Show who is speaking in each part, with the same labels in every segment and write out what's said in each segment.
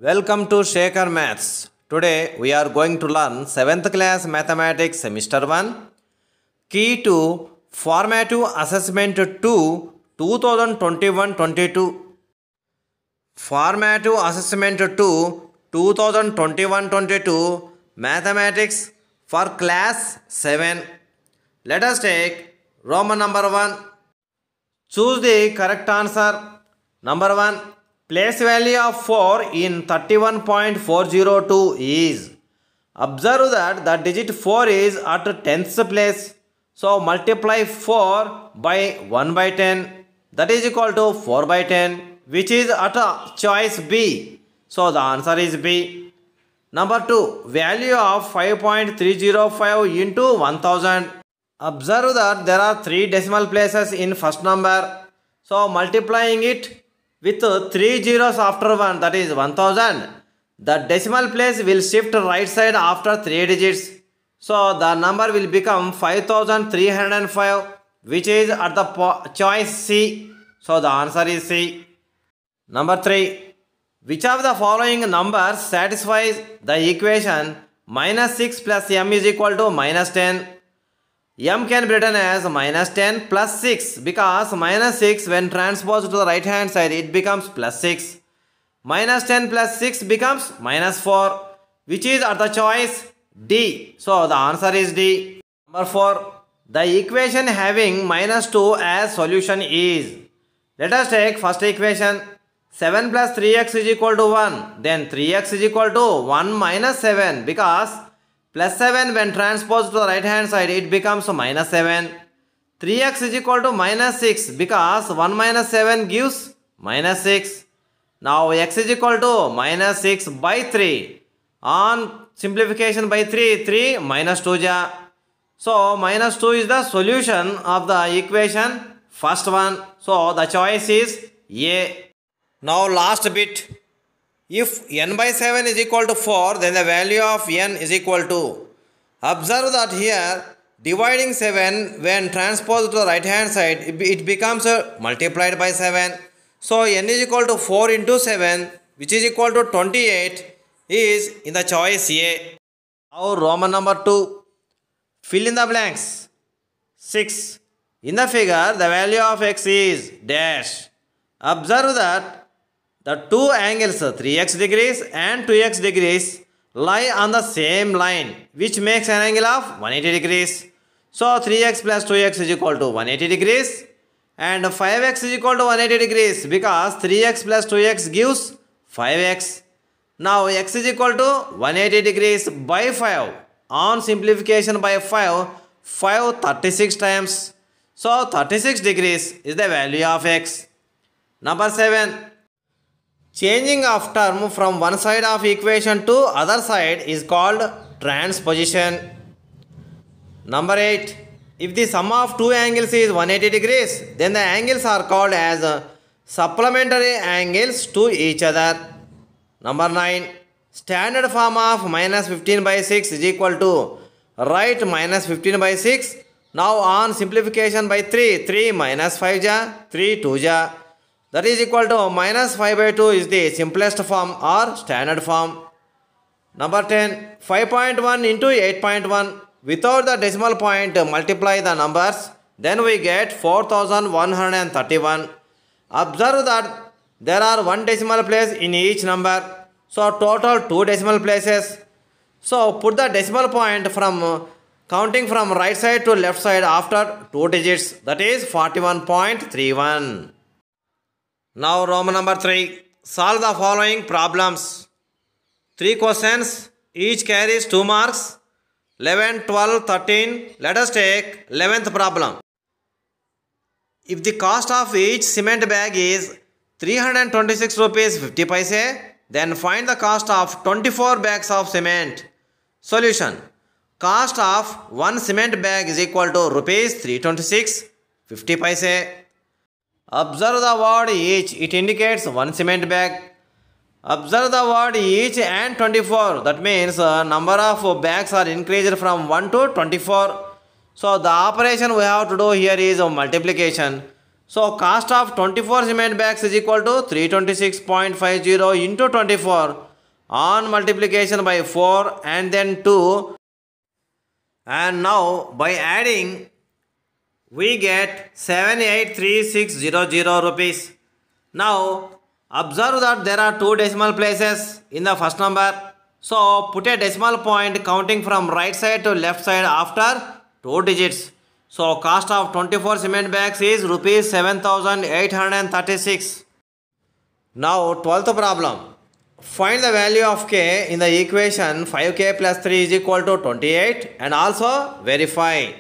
Speaker 1: Welcome to Shaker Maths. Today we are going to learn 7th class Mathematics Semester 1 Key to Formative Assessment 2 2021-22. Formative Assessment 2 2021-22 Mathematics for Class 7. Let us take Roman number 1. Choose the correct answer. Number 1. Place value of 4 in 31.402 is. Observe that the digit 4 is at 10th place. So multiply 4 by 1 by 10. That is equal to 4 by 10, which is at choice B. So the answer is B. Number 2. Value of 5.305 into 1000. Observe that there are 3 decimal places in first number. So multiplying it with 3 zeros after 1, that is 1000. The decimal place will shift right side after 3 digits. So the number will become 5305, which is at the choice C. So the answer is C. Number 3. Which of the following numbers satisfies the equation minus 6 plus m is equal to minus 10? M can be written as minus 10 plus 6 because minus 6 when transposed to the right hand side it becomes plus 6. Minus 10 plus 6 becomes minus 4, which is at the choice D. So the answer is D. Number 4. The equation having minus 2 as solution is. Let us take first equation. 7 plus 3x is equal to 1. Then 3x is equal to 1 minus 7 because plus 7 when transposed to the right hand side it becomes minus 7. 3x is equal to minus 6 because 1 minus 7 gives minus 6. Now x is equal to minus 6 by 3. On simplification by 3, 3 minus 2 ja. So minus 2 is the solution of the equation first one. So the choice is A. Now last bit. If n by 7 is equal to 4, then the value of n is equal to. Observe that here, dividing 7 when transposed to the right hand side, it becomes multiplied by 7. So n is equal to 4 into 7, which is equal to 28, is in the choice A. Now Roman number 2. Fill in the blanks. 6. In the figure, the value of x is dash. Observe that the two angles 3x degrees and 2x degrees lie on the same line, which makes an angle of 180 degrees. So 3x plus 2x is equal to 180 degrees and 5x is equal to 180 degrees because 3x plus 2x gives 5x. Now x is equal to 180 degrees by 5. On simplification by 5, 36 times. So 36 degrees is the value of x. Number 7. Changing of term from one side of equation to other side is called transposition. Number 8. If the sum of two angles is 180 degrees, then the angles are called as supplementary angles to each other. Number 9. Standard form of minus 15 by 6 is equal to write minus 15 by 6. Now on simplification by 3, 3 minus 5 ja, 3 2 ja. That is equal to minus 5 by 2 is the simplest form or standard form. Number 10. 5.1 into 8.1. Without the decimal point, multiply the numbers. Then we get 4131. Observe that there are 1 decimal place in each number. So total 2 decimal places. So put the decimal point from counting from right side to left side after 2 digits. That is 41.31. Now Roman number 3. Solve the following problems. 3 questions. Each carries 2 marks. 11, 12, 13. Let us take 11th problem. If the cost of each cement bag is 326 rupees 50 paise, then find the cost of 24 bags of cement. Solution. Cost of one cement bag is equal to rupees 326 50 paise. Observe the word each, it indicates one cement bag. Observe the word each and 24, that means number of bags are increased from 1 to 24. So the operation we have to do here is multiplication. So cost of 24 cement bags is equal to 326.50 into 24. on multiplication by 4 and then 2, and now by adding we get 783600 rupees. Now observe that there are two decimal places in the first number. So put a decimal point counting from right side to left side after 2 digits. So cost of 24 cement bags is rupees 7836. Now 12th problem. Find the value of k in the equation 5k plus 3 is equal to 28 and also verify.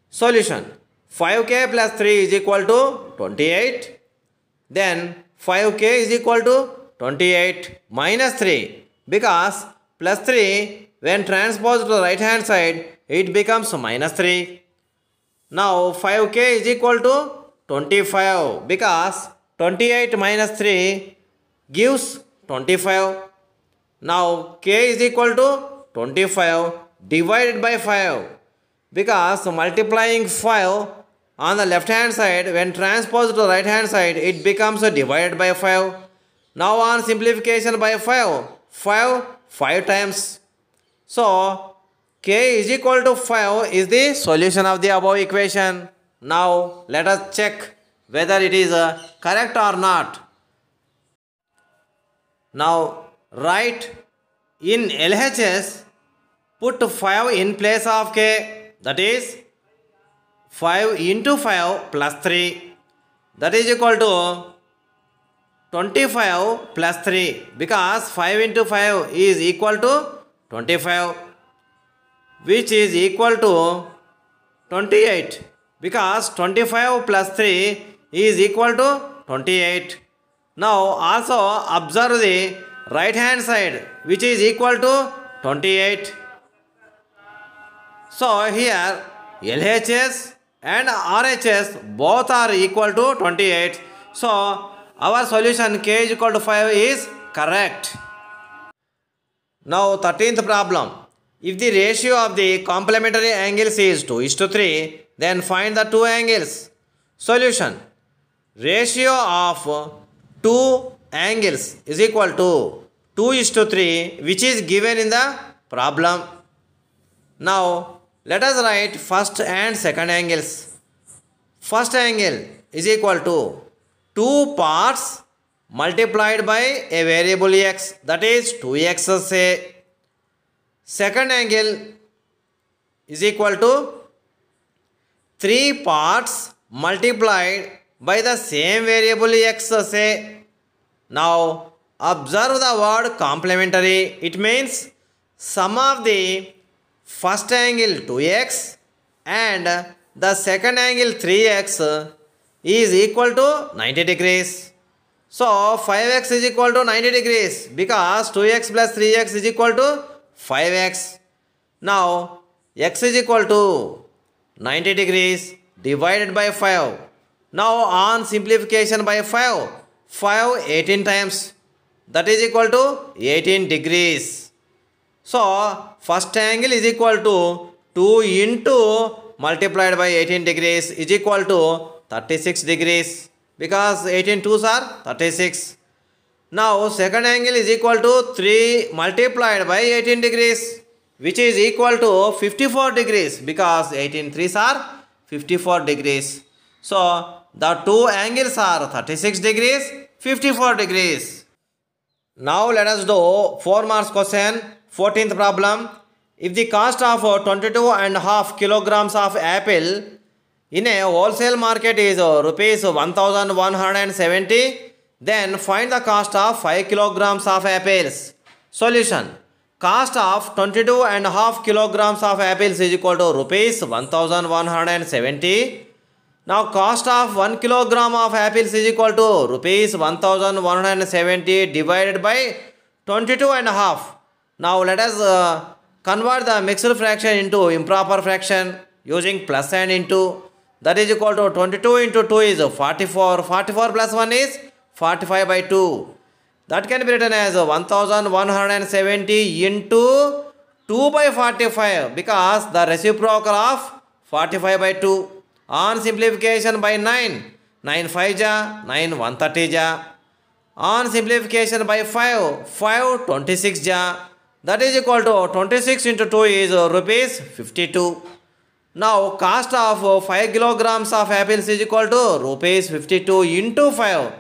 Speaker 1: Solution. 5k plus 3 is equal to 28. Then 5k is equal to 28 minus 3, because plus 3 when transposed to the right hand side it becomes minus 3. Now 5k is equal to 25, because 28 minus 3 gives 25. Now k is equal to 25 divided by 5, because multiplying 5 on the left hand side when transposed to the right hand side it becomes divided by 5. Now on simplification by 5 times. So k is equal to 5 is the solution of the above equation. Now let us check whether it is correct or not. Now write in LHS, put 5 in place of k, that is 5 into 5 plus 3, that is equal to 25 plus 3, because 5 into 5 is equal to 25, which is equal to 28, because 25 plus 3 is equal to 28. Now also observe the right hand side, which is equal to 28. So here LHS and RHS both are equal to 28. So our solution k is equal to 5 is correct. Now 13th problem. If the ratio of the complementary angles is 2:3, then find the two angles. Solution. Ratio of two angles is equal to 2:3, which is given in the problem. Now let us write first and second angles. First angle is equal to 2 parts multiplied by a variable x, that is 2x say. Second angle is equal to 3 parts multiplied by the same variable x say. Now observe the word complementary. It means sum of the first angle 2x and the second angle 3x is equal to 90 degrees. So 5x is equal to 90 degrees, because 2x plus 3x is equal to 5x. Now x is equal to 90 degrees divided by 5. Now on simplification by 5 18 times, that is equal to 18 degrees. So first angle is equal to 2 into multiplied by 18 degrees is equal to 36 degrees, because 18 2s are 36. Now second angle is equal to 3 multiplied by 18 degrees, which is equal to 54 degrees, because 18 3s are 54 degrees. So the two angles are 36 degrees, 54 degrees. Now let us do 4 marks question. 14th problem. If the cost of 22.5 kilograms of apple in a wholesale market is rupees 1170, then find the cost of 5 kilograms of apples. Solution. Cost of 22.5 kilograms of apples is equal to rupees 1170. Now cost of 1 kilogram of apples is equal to rupees 1170 divided by 22.5. Now let us convert the mixed fraction into improper fraction using plus and into. That is equal to 22 into 2 is 44. 44 plus 1 is 45 by 2. That can be written as 1170 into 2 by 45, because the reciprocal of 45 by 2. On simplification by 9. 9 5 ja, 9 130 ja. On simplification by 5, 5 26 ja, that is equal to 26 into 2 is rupees 52. Now cost of 5 kilograms of apples is equal to rupees 52 into 5.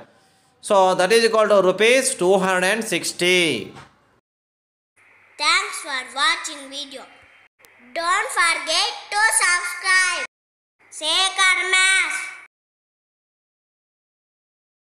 Speaker 1: So that is equal to rupees 260.
Speaker 2: Thanks for watching video. Don't forget to subscribe. Sekhar Maths.